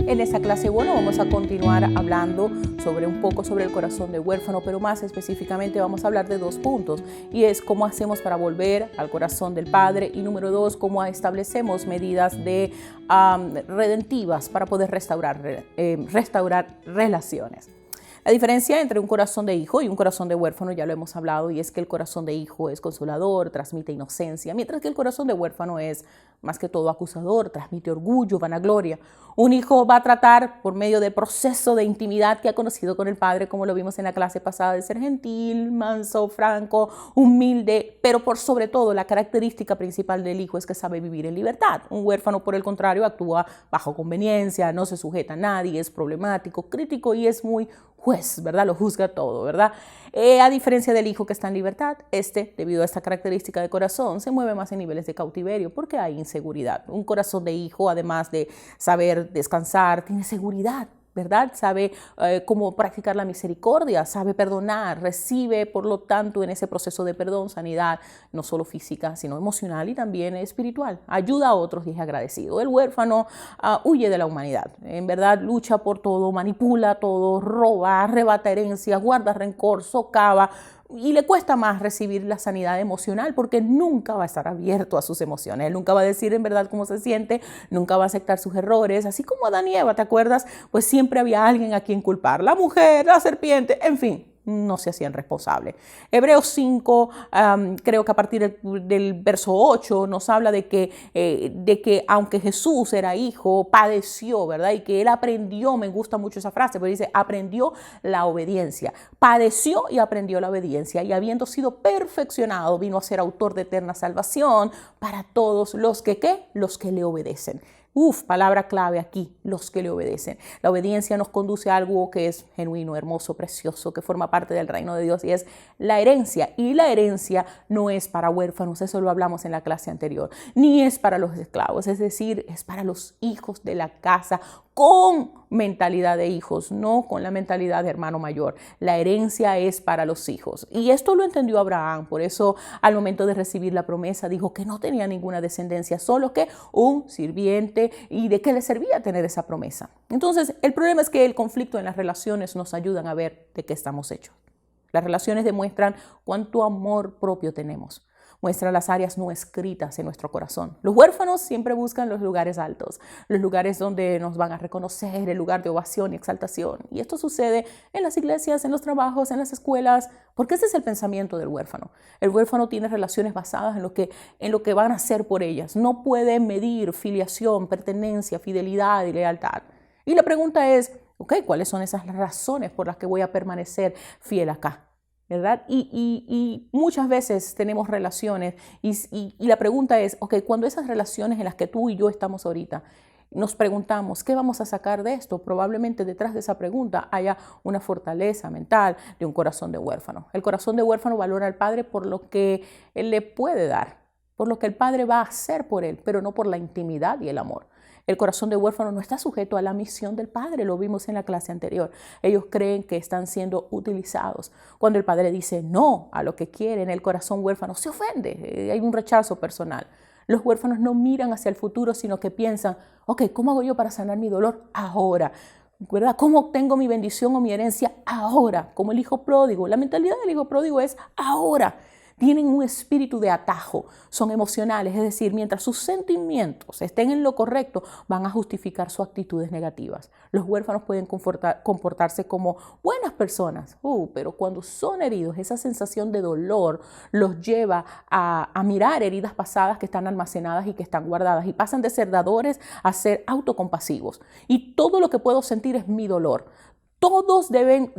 En esta clase, bueno, vamos a continuar hablando un poco sobre el corazón de huérfano, pero más específicamente vamos a hablar de 2 puntos, y es cómo hacemos para volver al corazón del Padre, y número 2, cómo establecemos medidas redentivas para poder restaurar relaciones. La diferencia entre un corazón de hijo y un corazón de huérfano ya lo hemos hablado, y es que el corazón de hijo es consolador, transmite inocencia, mientras que el corazón de huérfano es más que todo acusador, transmite orgullo, vanagloria. Un hijo va a tratar por medio del proceso de intimidad que ha conocido con el padre, como lo vimos en la clase pasada, de ser gentil, manso, franco, humilde, pero por sobre todo la característica principal del hijo es que sabe vivir en libertad. Un huérfano, por el contrario, actúa bajo conveniencia, no se sujeta a nadie, es problemático, crítico y es muy juez, ¿verdad? Lo juzga todo, ¿verdad? A diferencia del hijo que está en libertad, debido a esta característica de corazón, se mueve más en niveles de cautiverio porque hay inseguridad. Un corazón de hijo, además de saber descansar, tiene seguridad, ¿verdad? Sabe cómo practicar la misericordia, sabe perdonar, recibe, por lo tanto, en ese proceso de perdón, sanidad, no solo física, sino emocional y también espiritual. Ayuda a otros y es agradecido. El huérfano huye de la humanidad. En verdad, lucha por todo, manipula todo, roba, arrebata herencias, guarda rencor, socava, y le cuesta más recibir la sanidad emocional porque nunca va a estar abierto a sus emociones. Él nunca va a decir en verdad cómo se siente, nunca va a aceptar sus errores. Así como Adán y Eva, ¿te acuerdas? Pues siempre había alguien a quien culpar. La mujer, la serpiente, en fin. No se hacían responsables. Hebreos 5, creo que a partir del verso 8, nos habla de que aunque Jesús era hijo, padeció, ¿verdad? Y que él aprendió, me gusta mucho esa frase, porque dice, aprendió la obediencia. Padeció y aprendió la obediencia. Y habiendo sido perfeccionado, vino a ser autor de eterna salvación para todos los que, ¿qué? Los que le obedecen. Palabra clave aquí, los que le obedecen. La obediencia nos conduce a algo que es genuino, hermoso, precioso, que forma parte del reino de Dios, y es la herencia. Y la herencia no es para huérfanos, eso lo hablamos en la clase anterior, ni es para los esclavos, es decir, es para los hijos de la casa, con mentalidad de hijos, no con la mentalidad de hermano mayor. La herencia es para los hijos. Y esto lo entendió Abraham. Por eso, al momento de recibir la promesa, dijo que no tenía ninguna descendencia, solo que un sirviente. ¿Y de qué le servía tener esa promesa? Entonces, el problema es que el conflicto en las relaciones nos ayudan a ver de qué estamos hechos. Las relaciones demuestran cuánto amor propio tenemos. Muestra las áreas no escritas en nuestro corazón. Los huérfanos siempre buscan los lugares altos, los lugares donde nos van a reconocer, el lugar de ovación y exaltación. Y esto sucede en las iglesias, en los trabajos, en las escuelas, porque ese es el pensamiento del huérfano. El huérfano tiene relaciones basadas en lo que van a hacer por ellas. No puede medir filiación, pertenencia, fidelidad y lealtad. Y la pregunta es, ¿cuáles son esas razones por las que voy a permanecer fiel acá? ¿Verdad? Y muchas veces tenemos relaciones y la pregunta es, cuando esas relaciones en las que tú y yo estamos ahorita, nos preguntamos, ¿qué vamos a sacar de esto? Probablemente detrás de esa pregunta haya una fortaleza mental de un corazón de huérfano. El corazón de huérfano valora al padre por lo que él le puede dar, por lo que el padre va a hacer por él, pero no por la intimidad y el amor. El corazón de huérfano no está sujeto a la misión del padre, lo vimos en la clase anterior. Ellos creen que están siendo utilizados. Cuando el padre dice no a lo que quieren, el corazón huérfano se ofende, hay un rechazo personal. Los huérfanos no miran hacia el futuro, sino que piensan, ¿cómo hago yo para sanar mi dolor ahora? ¿Verdad? ¿Cómo obtengo mi bendición o mi herencia ahora? Como el hijo pródigo. La mentalidad del hijo pródigo es ahora. Tienen un espíritu de atajo, son emocionales, es decir, mientras sus sentimientos estén en lo correcto, van a justificar sus actitudes negativas. Los huérfanos pueden comportarse como buenas personas, pero cuando son heridos, esa sensación de dolor los lleva a mirar heridas pasadas que están almacenadas y que están guardadas, y pasan de ser dadores a ser autocompasivos. Y todo lo que puedo sentir es mi dolor. Todos deben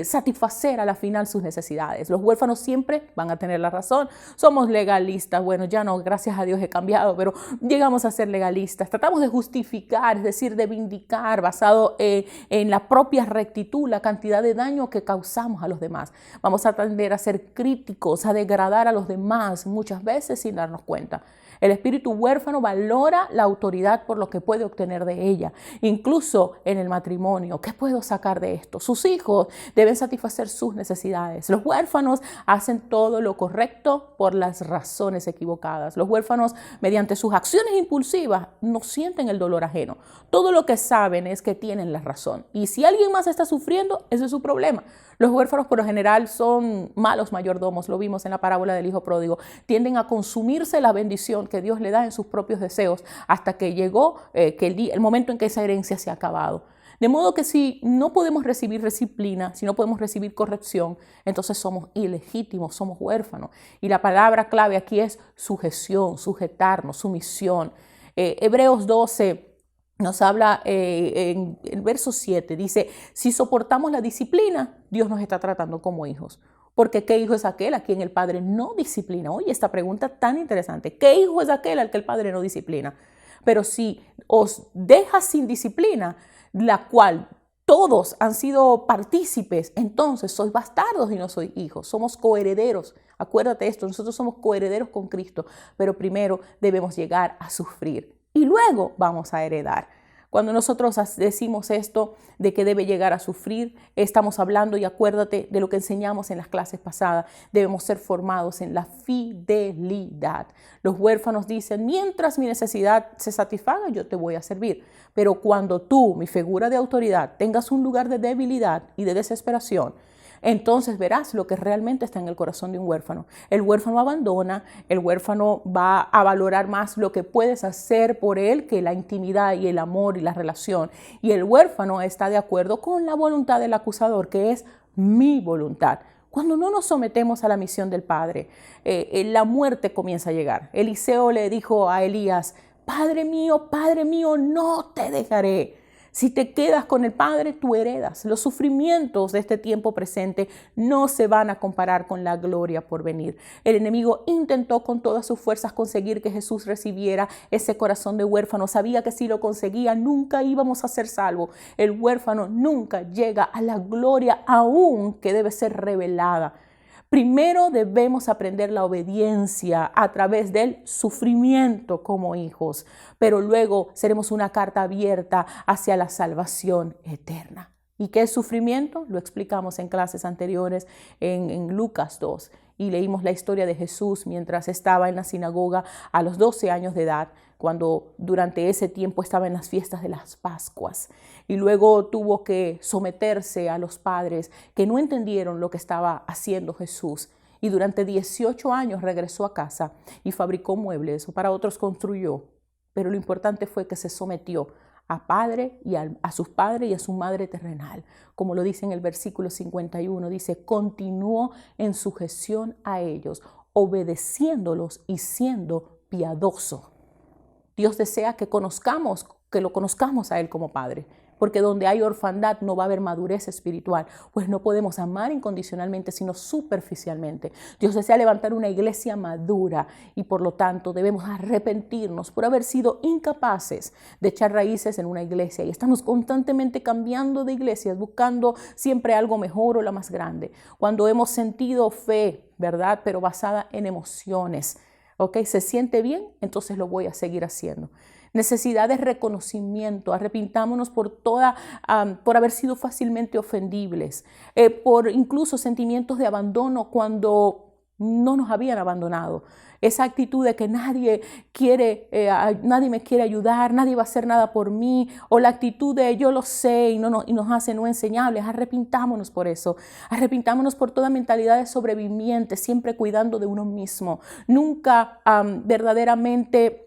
satisfacer a la final sus necesidades. Los huérfanos siempre van a tener la razón. Somos legalistas. Bueno, ya no, gracias a Dios he cambiado, pero llegamos a ser legalistas. Tratamos de justificar, es decir, de vindicar, basado en la propia rectitud, la cantidad de daño que causamos a los demás. Vamos a tender a ser críticos, a degradar a los demás muchas veces sin darnos cuenta. El espíritu huérfano valora la autoridad por lo que puede obtener de ella. Incluso en el matrimonio, ¿qué puedo sacar de esto? Sus hijos deben satisfacer sus necesidades. Los huérfanos hacen todo lo correcto por las razones equivocadas. Los huérfanos, mediante sus acciones impulsivas, no sienten el dolor ajeno. Todo lo que saben es que tienen la razón. Y si alguien más está sufriendo, ese es su problema. Los huérfanos por lo general son malos mayordomos, lo vimos en la parábola del hijo pródigo. Tienden a consumirse la bendición que Dios le da en sus propios deseos hasta que llegó el momento en que esa herencia se ha acabado. De modo que si no podemos recibir disciplina, si no podemos recibir corrección, entonces somos ilegítimos, somos huérfanos. Y la palabra clave aquí es sujeción, sujetarnos, sumisión. Hebreos 12 nos habla en el verso 7, dice, si soportamos la disciplina, Dios nos está tratando como hijos. Porque ¿qué hijo es aquel a quien el padre no disciplina? Oye, esta pregunta tan interesante. ¿Qué hijo es aquel al que el padre no disciplina? Pero si os deja sin disciplina, la cual todos han sido partícipes, entonces sois bastardos y no sois hijos. Somos coherederos. Acuérdate esto, nosotros somos coherederos con Cristo, pero primero debemos llegar a sufrir y luego vamos a heredar. Cuando nosotros decimos esto de que debe llegar a sufrir, estamos hablando, y acuérdate de lo que enseñamos en las clases pasadas, debemos ser formados en la fidelidad. Los huérfanos dicen, mientras mi necesidad se satisfaga, yo te voy a servir. Pero cuando tú, mi figura de autoridad, tengas un lugar de debilidad y de desesperación, entonces verás lo que realmente está en el corazón de un huérfano. El huérfano abandona, el huérfano va a valorar más lo que puedes hacer por él que la intimidad y el amor y la relación. Y el huérfano está de acuerdo con la voluntad del acusador, que es mi voluntad. Cuando no nos sometemos a la misión del Padre, la muerte comienza a llegar. Eliseo le dijo a Elías, Padre mío, no te dejaré. Si te quedas con el Padre, tú heredas. Los sufrimientos de este tiempo presente no se van a comparar con la gloria por venir. El enemigo intentó con todas sus fuerzas conseguir que Jesús recibiera ese corazón de huérfano. Sabía que si lo conseguía, nunca íbamos a ser salvos. El huérfano nunca llega a la gloria aún que debe ser revelada. Primero debemos aprender la obediencia a través del sufrimiento como hijos, pero luego seremos una carta abierta hacia la salvación eterna. ¿Y qué es sufrimiento? Lo explicamos en clases anteriores en Lucas 2 y leímos la historia de Jesús mientras estaba en la sinagoga a los 12 años de edad, cuando durante ese tiempo estaba en las fiestas de las Pascuas y luego tuvo que someterse a los padres que no entendieron lo que estaba haciendo Jesús. Y durante 18 años regresó a casa y fabricó muebles, o para otros construyó. Pero lo importante fue que se sometió a padre y a sus padres y a su madre terrenal. Como lo dice en el versículo 51, dice, continuó en sujeción a ellos, obedeciéndolos y siendo piadoso. Dios desea que lo conozcamos a Él como Padre, porque donde hay orfandad no va a haber madurez espiritual, pues no podemos amar incondicionalmente, sino superficialmente. Dios desea levantar una iglesia madura y por lo tanto debemos arrepentirnos por haber sido incapaces de echar raíces en una iglesia y estamos constantemente cambiando de iglesias, buscando siempre algo mejor o la más grande. Cuando hemos sentido fe, ¿verdad? Pero basada en emociones. ¿Ok? ¿Se siente bien? Entonces lo voy a seguir haciendo. Necesidad de reconocimiento. Arrepintámonos por haber sido fácilmente ofendibles, por incluso sentimientos de abandono cuando no nos habían abandonado. Esa actitud de que nadie me quiere ayudar, nadie va a hacer nada por mí, o la actitud de yo lo sé y nos hace no enseñables. Arrepintámonos por eso. Arrepintámonos por toda mentalidad de sobreviviente, siempre cuidando de uno mismo. Nunca verdaderamente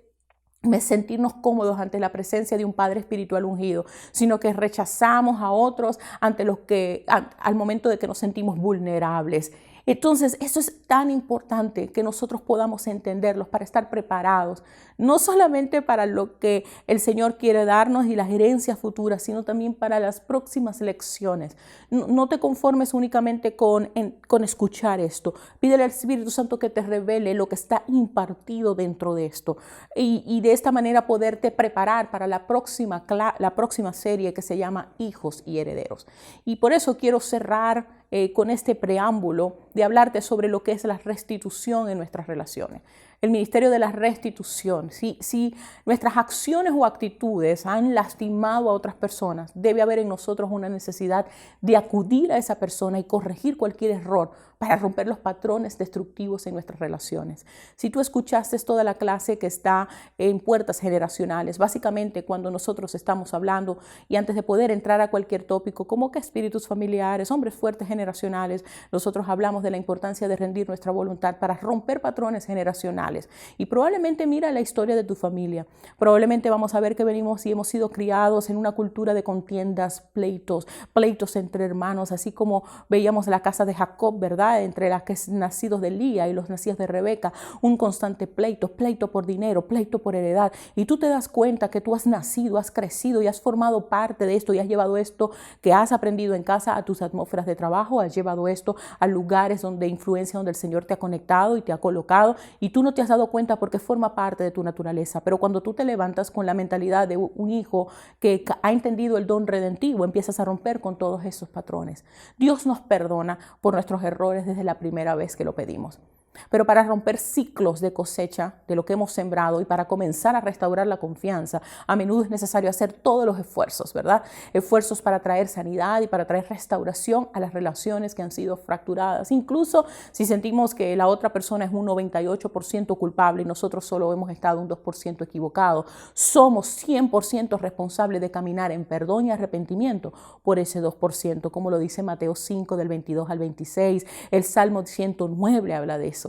sentirnos cómodos ante la presencia de un Padre espiritual ungido, sino que rechazamos a otros al momento de que nos sentimos vulnerables. Entonces, eso es tan importante que nosotros podamos entenderlos para estar preparados, no solamente para lo que el Señor quiere darnos y las herencias futuras, sino también para las próximas lecciones. No te conformes únicamente con escuchar esto. Pídele al Espíritu Santo que te revele lo que está impartido dentro de esto y de esta manera poderte preparar para la próxima serie que se llama Hijos y Herederos. Y por eso quiero cerrar con este preámbulo de hablarte sobre lo que es la restitución en nuestras relaciones. el ministerio de la restitución. Si nuestras acciones o actitudes han lastimado a otras personas, debe haber en nosotros una necesidad de acudir a esa persona y corregir cualquier error para romper los patrones destructivos en nuestras relaciones. Si tú escuchaste toda la clase que está en Puertas Generacionales, básicamente cuando nosotros estamos hablando y antes de poder entrar a cualquier tópico, como que espíritus familiares, hombres fuertes generacionales, nosotros hablamos de la importancia de rendir nuestra voluntad para romper patrones generacionales. Y probablemente mira la historia de tu familia. Probablemente vamos a ver que venimos y hemos sido criados en una cultura de contiendas, pleitos entre hermanos, así como veíamos la casa de Jacob, ¿verdad? Entre las que es nacidos de Lía y los nacidos de Rebeca, un constante pleito por dinero, pleito por heredad. Y tú te das cuenta que tú has nacido, has crecido y has formado parte de esto y has llevado esto que has aprendido en casa a tus atmósferas de trabajo, has llevado esto a lugares de influencia donde el Señor te ha conectado y te ha colocado y tú no te has dado cuenta porque forma parte de tu naturaleza. Pero cuando tú te levantas con la mentalidad de un hijo que ha entendido el don redentivo, empiezas a romper con todos esos patrones. Dios nos perdona por nuestros errores desde la primera vez que lo pedimos. Pero para romper ciclos de cosecha de lo que hemos sembrado y para comenzar a restaurar la confianza, a menudo es necesario hacer todos los esfuerzos, ¿verdad? Esfuerzos para traer sanidad y para traer restauración a las relaciones que han sido fracturadas. Incluso si sentimos que la otra persona es un 98% culpable y nosotros solo hemos estado un 2% equivocado, somos 100% responsables de caminar en perdón y arrepentimiento por ese 2%, como lo dice Mateo 5 del 22 al 26. El Salmo 109 habla de eso.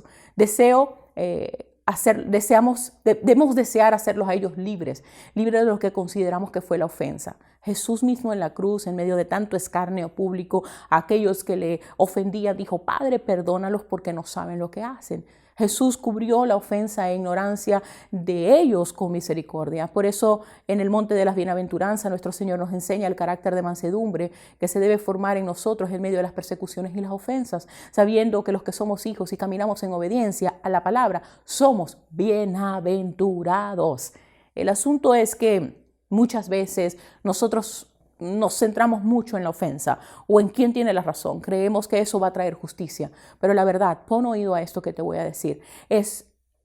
Debemos desear hacerlos a ellos libres de lo que consideramos que fue la ofensa. Jesús mismo en la cruz, en medio de tanto escarnio público, a aquellos que le ofendían, dijo: Padre, perdónalos porque no saben lo que hacen. Jesús cubrió la ofensa e ignorancia de ellos con misericordia. Por eso, en el Monte de las Bienaventuranzas, nuestro Señor nos enseña el carácter de mansedumbre que se debe formar en nosotros en medio de las persecuciones y las ofensas, sabiendo que los que somos hijos y caminamos en obediencia a la palabra, somos bienaventurados. El asunto es que muchas veces nosotros nos centramos mucho en la ofensa o en quién tiene la razón. Creemos que eso va a traer justicia. Pero la verdad, pon oído a esto que te voy a decir.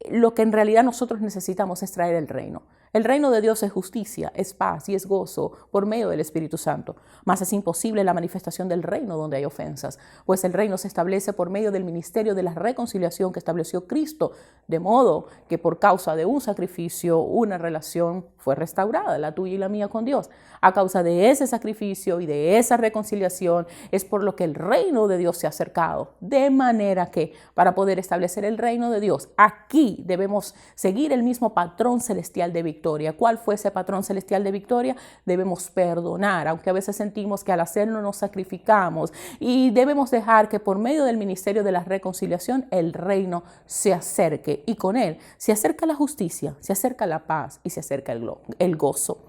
Lo que en realidad nosotros necesitamos es traer el reino. El reino de Dios es justicia, es paz y es gozo por medio del Espíritu Santo. Mas es imposible la manifestación del reino donde hay ofensas, pues el reino se establece por medio del ministerio de la reconciliación que estableció Cristo, de modo que por causa de un sacrificio, una relación fue restaurada, la tuya y la mía con Dios. A causa de ese sacrificio y de esa reconciliación es por lo que el reino de Dios se ha acercado. De manera que para poder establecer el reino de Dios, aquí debemos seguir el mismo patrón celestial de victoria. ¿Cuál fue ese patrón celestial de victoria? Debemos perdonar, aunque a veces sentimos que al hacerlo nos sacrificamos, y debemos dejar que por medio del ministerio de la reconciliación el reino se acerque, y con él se acerca la justicia, se acerca la paz y se acerca el gozo.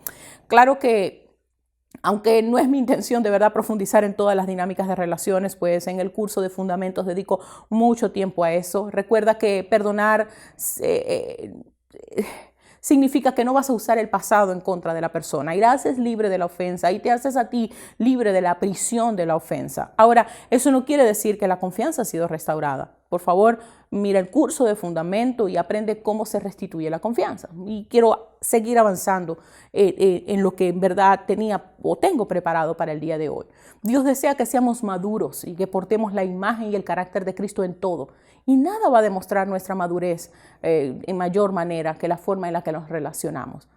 Claro que aunque no es mi intención de verdad profundizar en todas las dinámicas de relaciones, pues en el curso de Fundamentos dedico mucho tiempo a eso. Recuerda que perdonar significa que no vas a usar el pasado en contra de la persona y la haces libre de la ofensa y te haces a ti libre de la prisión de la ofensa. Ahora, eso no quiere decir que la confianza ha sido restaurada. Por favor, mira el curso de Fundamento y aprende cómo se restituye la confianza. Y quiero seguir avanzando en lo que en verdad tenía o tengo preparado para el día de hoy. Dios desea que seamos maduros y que portemos la imagen y el carácter de Cristo en todo. Y nada va a demostrar nuestra madurez en mayor manera que la forma en la que nos relacionamos.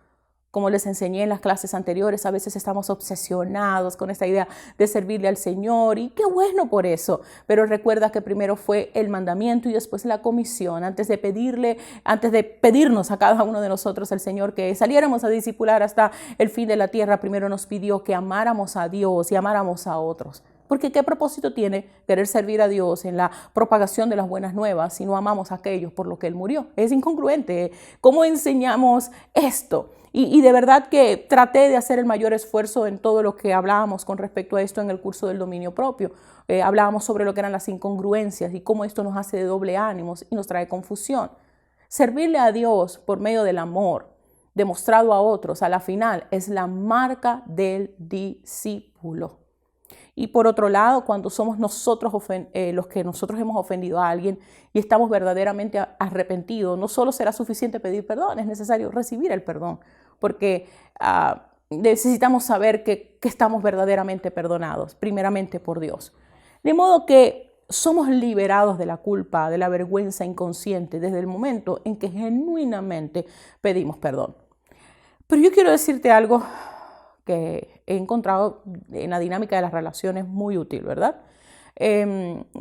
Como les enseñé en las clases anteriores, a veces estamos obsesionados con esta idea de servirle al Señor y qué bueno por eso. Pero recuerda que primero fue el mandamiento y después la comisión. Antes de pedirnos a cada uno de nosotros el Señor que saliéramos a discipular hasta el fin de la tierra, primero nos pidió que amáramos a Dios y amáramos a otros. Porque ¿qué propósito tiene querer servir a Dios en la propagación de las buenas nuevas si no amamos a aquellos por lo que Él murió? Es incongruente. ¿Cómo enseñamos esto? Y de verdad que traté de hacer el mayor esfuerzo en todo lo que hablábamos con respecto a esto en el curso del dominio propio. Hablábamos sobre lo que eran las incongruencias y cómo esto nos hace de doble ánimos y nos trae confusión. Servirle a Dios por medio del amor demostrado a otros, a la final, es la marca del discípulo. Y por otro lado, cuando somos nosotros los que nosotros hemos ofendido a alguien y estamos verdaderamente arrepentidos, no solo será suficiente pedir perdón, es necesario recibir el perdón, porque necesitamos saber que estamos verdaderamente perdonados, primeramente por Dios. De modo que somos liberados de la culpa, de la vergüenza inconsciente desde el momento en que genuinamente pedimos perdón. Pero yo quiero decirte algo que he encontrado en la dinámica de las relaciones muy útil, ¿verdad?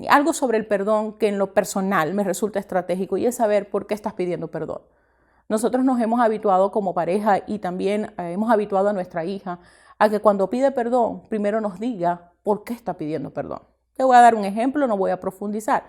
Algo sobre el perdón que en lo personal me resulta estratégico y es saber por qué estás pidiendo perdón. Nosotros nos hemos habituado como pareja y también hemos habituado a nuestra hija a que cuando pide perdón, primero nos diga por qué está pidiendo perdón. Te voy a dar un ejemplo, no voy a profundizar,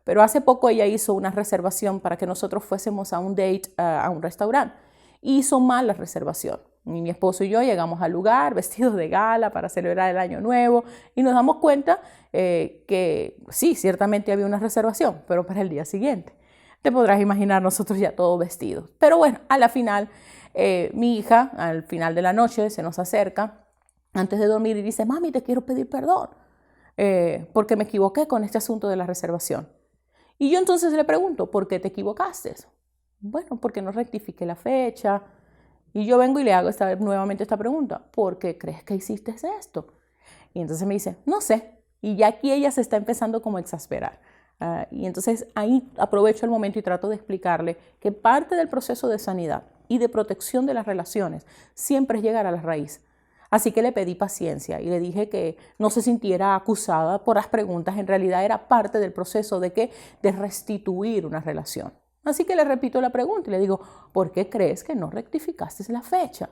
pero hace poco ella hizo una reservación para que nosotros fuésemos a un date a un restaurante. Hizo mal la reservación. Y mi esposo y yo llegamos al lugar vestidos de gala para celebrar el año nuevo y nos damos cuenta que sí, ciertamente había una reservación, pero para el día siguiente. Te podrás imaginar nosotros ya todos vestidos. Pero bueno, a la final, mi hija al final de la noche se nos acerca antes de dormir y dice, mami, te quiero pedir perdón porque me equivoqué con este asunto de la reservación. Y yo entonces le pregunto, ¿por qué te equivocaste? Bueno, porque no rectifiqué la fecha. Y yo vengo y le hago nuevamente esta pregunta, ¿por qué crees que hiciste esto? Y entonces me dice, no sé. Y ya aquí ella se está empezando como a exasperar. Y entonces ahí aprovecho el momento y trato de explicarle que parte del proceso de sanidad y de protección de las relaciones siempre es llegar a la raíz. Así que le pedí paciencia y le dije que no se sintiera acusada por las preguntas. En realidad era parte del proceso de restituir una relación. Así que le repito la pregunta y le digo, ¿por qué crees que no rectificaste la fecha?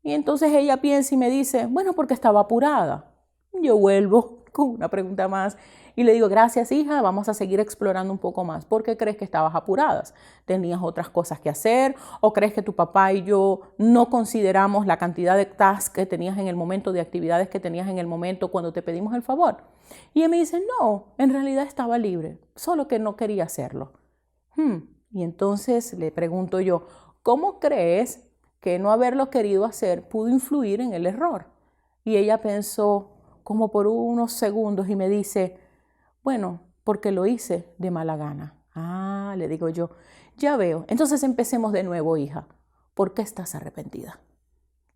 Y entonces ella piensa y me dice, bueno, porque estaba apurada. Yo vuelvo con una pregunta más y le digo, gracias hija, vamos a seguir explorando un poco más. ¿Por qué crees que estabas apurada? ¿Tenías otras cosas que hacer? ¿O crees que tu papá y yo no consideramos la cantidad de tasks que tenías en el momento, de actividades que tenías en el momento cuando te pedimos el favor? Y ella me dice, no, en realidad estaba libre, solo que no quería hacerlo. Y entonces le pregunto yo, ¿cómo crees que no haberlo querido hacer pudo influir en el error? Y ella pensó como por unos segundos y me dice, bueno, porque lo hice de mala gana. Ah, le digo yo, ya veo. Entonces empecemos de nuevo, hija. ¿Por qué estás arrepentida?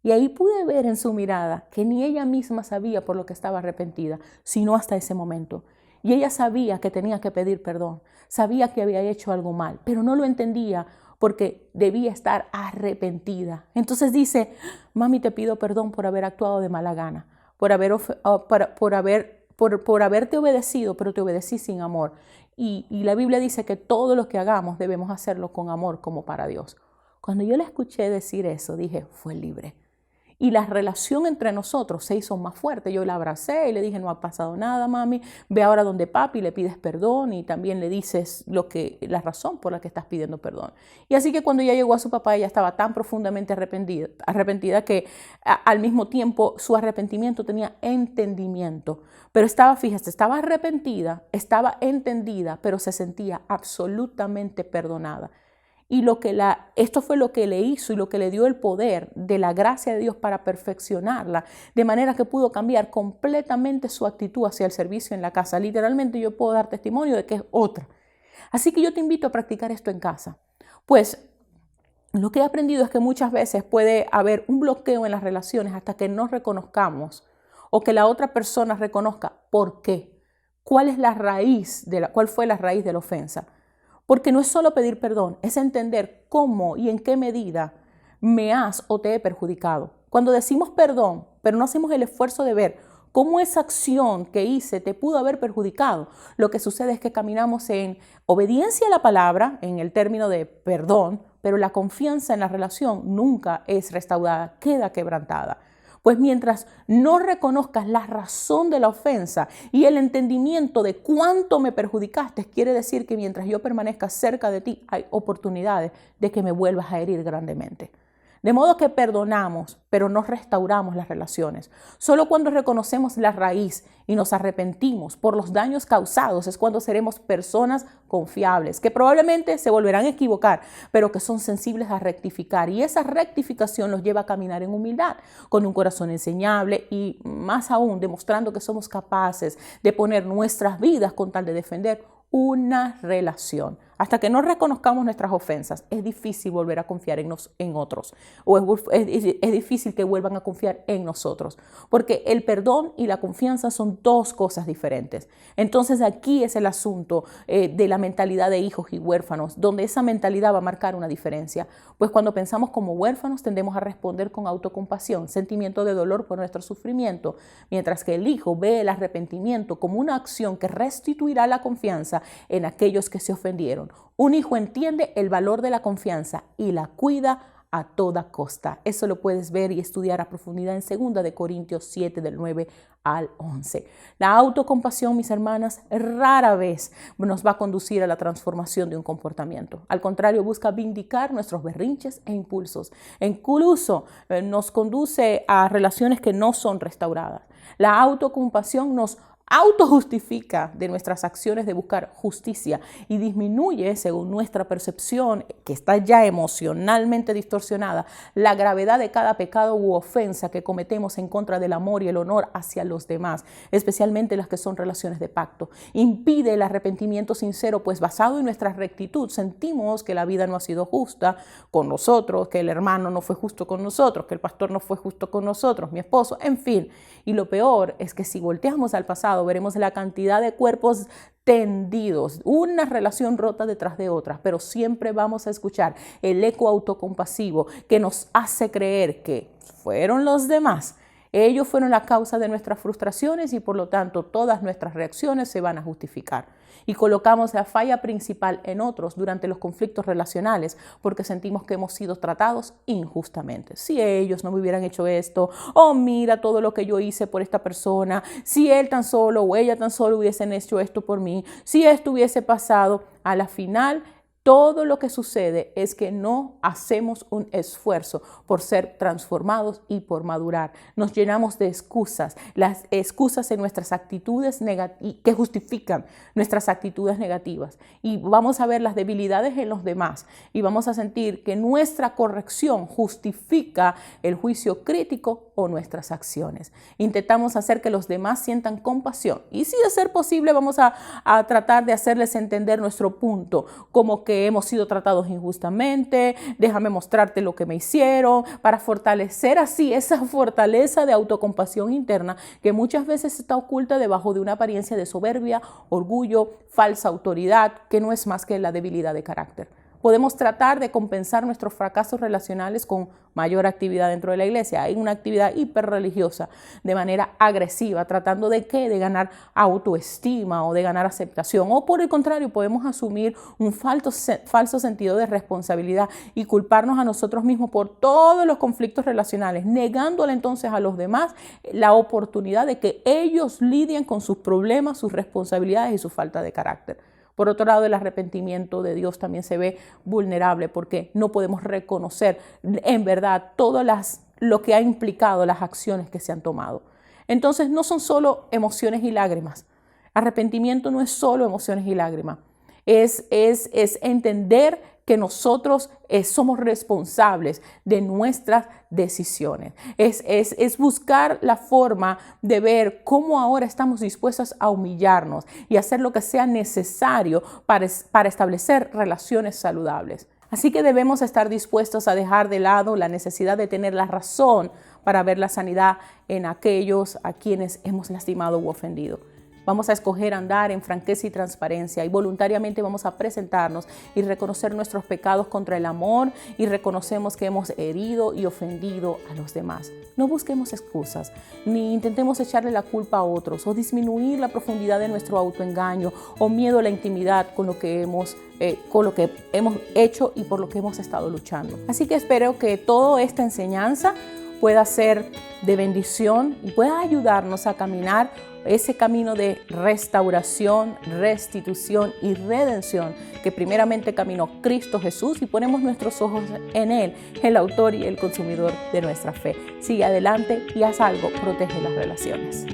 Y ahí pude ver en su mirada que ni ella misma sabía por lo que estaba arrepentida, sino hasta ese momento. Y ella sabía que tenía que pedir perdón, sabía que había hecho algo mal, pero no lo entendía porque debía estar arrepentida. Entonces dice, mami, te pido perdón por haber actuado de mala gana, por haberte obedecido, pero te obedecí sin amor. Y la Biblia dice que todo lo que hagamos debemos hacerlo con amor como para Dios. Cuando yo le escuché decir eso, dije, fue libre. Y la relación entre nosotros se hizo más fuerte. Yo la abracé y le dije, no ha pasado nada, mami. Ve ahora donde papi, le pides perdón y también le dices la razón por la que estás pidiendo perdón. Y así que cuando ella llegó a su papá, ella estaba tan profundamente arrepentida que al mismo tiempo su arrepentimiento tenía entendimiento. Pero fíjate, estaba arrepentida, estaba entendida, pero se sentía absolutamente perdonada. Y esto fue lo que le hizo y lo que le dio el poder de la gracia de Dios para perfeccionarla, de manera que pudo cambiar completamente su actitud hacia el servicio en la casa. Literalmente yo puedo dar testimonio de que es otra. Así que yo te invito a practicar esto en casa. Pues lo que he aprendido es que muchas veces puede haber un bloqueo en las relaciones hasta que no reconozcamos o que la otra persona reconozca por qué. ¿Cuál fue la raíz de la ofensa? Porque no es solo pedir perdón, es entender cómo y en qué medida me has o te he perjudicado. Cuando decimos perdón, pero no hacemos el esfuerzo de ver cómo esa acción que hice te pudo haber perjudicado, lo que sucede es que caminamos en obediencia a la palabra, en el término de perdón, pero la confianza en la relación nunca es restaurada, queda quebrantada. Pues mientras no reconozcas la razón de la ofensa y el entendimiento de cuánto me perjudicaste, quiere decir que mientras yo permanezca cerca de ti, hay oportunidades de que me vuelvas a herir grandemente. De modo que perdonamos, pero no restauramos las relaciones. Solo cuando reconocemos la raíz y nos arrepentimos por los daños causados es cuando seremos personas confiables, que probablemente se volverán a equivocar, pero que son sensibles a rectificar. Y esa rectificación los lleva a caminar en humildad, con un corazón enseñable y más aún demostrando que somos capaces de poner nuestras vidas con tal de defender una relación. Hasta que no reconozcamos nuestras ofensas, es difícil volver a confiar en otros, o es difícil que vuelvan a confiar en nosotros, porque el perdón y la confianza son dos cosas diferentes. Entonces aquí es el asunto de la mentalidad de hijos y huérfanos, donde esa mentalidad va a marcar una diferencia, pues cuando pensamos como huérfanos tendemos a responder con autocompasión, sentimiento de dolor por nuestro sufrimiento, mientras que el hijo ve el arrepentimiento como una acción que restituirá la confianza en aquellos que se ofendieron. Un hijo entiende el valor de la confianza y la cuida a toda costa. Eso lo puedes ver y estudiar a profundidad en 2 Corintios 7, del 9 al 11. La autocompasión, mis hermanas, rara vez nos va a conducir a la transformación de un comportamiento. Al contrario, busca vindicar nuestros berrinches e impulsos. Incluso nos conduce a relaciones que no son restauradas. La autocompasión nos autojustifica de nuestras acciones de buscar justicia y disminuye, según nuestra percepción, que está ya emocionalmente distorsionada, la gravedad de cada pecado u ofensa que cometemos en contra del amor y el honor hacia los demás, especialmente las que son relaciones de pacto. Impide el arrepentimiento sincero, pues basado en nuestra rectitud sentimos que la vida no ha sido justa con nosotros, que el hermano no fue justo con nosotros, que el pastor no fue justo con nosotros, mi esposo, en fin. Y lo peor es que si volteamos al pasado, veremos la cantidad de cuerpos tendidos, una relación rota detrás de otra, pero siempre vamos a escuchar el eco autocompasivo que nos hace creer que fueron los demás. Ellos fueron la causa de nuestras frustraciones y por lo tanto todas nuestras reacciones se van a justificar. Y colocamos la falla principal en otros durante los conflictos relacionales porque sentimos que hemos sido tratados injustamente. Si ellos no me hubieran hecho esto, o mira todo lo que yo hice por esta persona, si él tan solo o ella tan solo hubiesen hecho esto por mí, si esto hubiese pasado, a la final todo lo que sucede es que no hacemos un esfuerzo por ser transformados y por madurar. Nos llenamos de excusas, las excusas en nuestras actitudes que justifican nuestras actitudes negativas. Y vamos a ver las debilidades en los demás y vamos a sentir que nuestra corrección justifica el juicio crítico o nuestras acciones. Intentamos hacer que los demás sientan compasión y si de ser posible vamos a tratar de hacerles entender nuestro punto, como que hemos sido tratados injustamente, déjame mostrarte lo que me hicieron, para fortalecer así esa fortaleza de autocompasión interna que muchas veces está oculta debajo de una apariencia de soberbia, orgullo, falsa autoridad, que no es más que la debilidad de carácter. Podemos tratar de compensar nuestros fracasos relacionales con mayor actividad dentro de la iglesia. Hay una actividad hiperreligiosa de manera agresiva, tratando de ¿qué? De ganar autoestima o de ganar aceptación. O por el contrario, podemos asumir un falso sentido de responsabilidad y culparnos a nosotros mismos por todos los conflictos relacionales, negándole entonces a los demás la oportunidad de que ellos lidien con sus problemas, sus responsabilidades y su falta de carácter. Por otro lado, el arrepentimiento de Dios también se ve vulnerable porque no podemos reconocer en verdad todo lo que ha implicado las acciones que se han tomado. Entonces, no son solo emociones y lágrimas. Arrepentimiento no es solo emociones y lágrimas. Es entender que nosotros somos responsables de nuestras decisiones. Es buscar la forma de ver cómo ahora estamos dispuestos a humillarnos y hacer lo que sea necesario para establecer relaciones saludables. Así que debemos estar dispuestos a dejar de lado la necesidad de tener la razón para ver la sanidad en aquellos a quienes hemos lastimado u ofendido. Vamos a escoger andar en franqueza y transparencia y voluntariamente vamos a presentarnos y reconocer nuestros pecados contra el amor y reconocemos que hemos herido y ofendido a los demás. No busquemos excusas, ni intentemos echarle la culpa a otros o disminuir la profundidad de nuestro autoengaño o miedo a la intimidad con lo que hemos hecho y por lo que hemos estado luchando. Así que espero que toda esta enseñanza pueda ser de bendición y pueda ayudarnos a caminar ese camino de restauración, restitución y redención que primeramente caminó Cristo Jesús, y ponemos nuestros ojos en Él, el autor y el consumidor de nuestra fe. Sigue adelante y haz algo, protege las relaciones.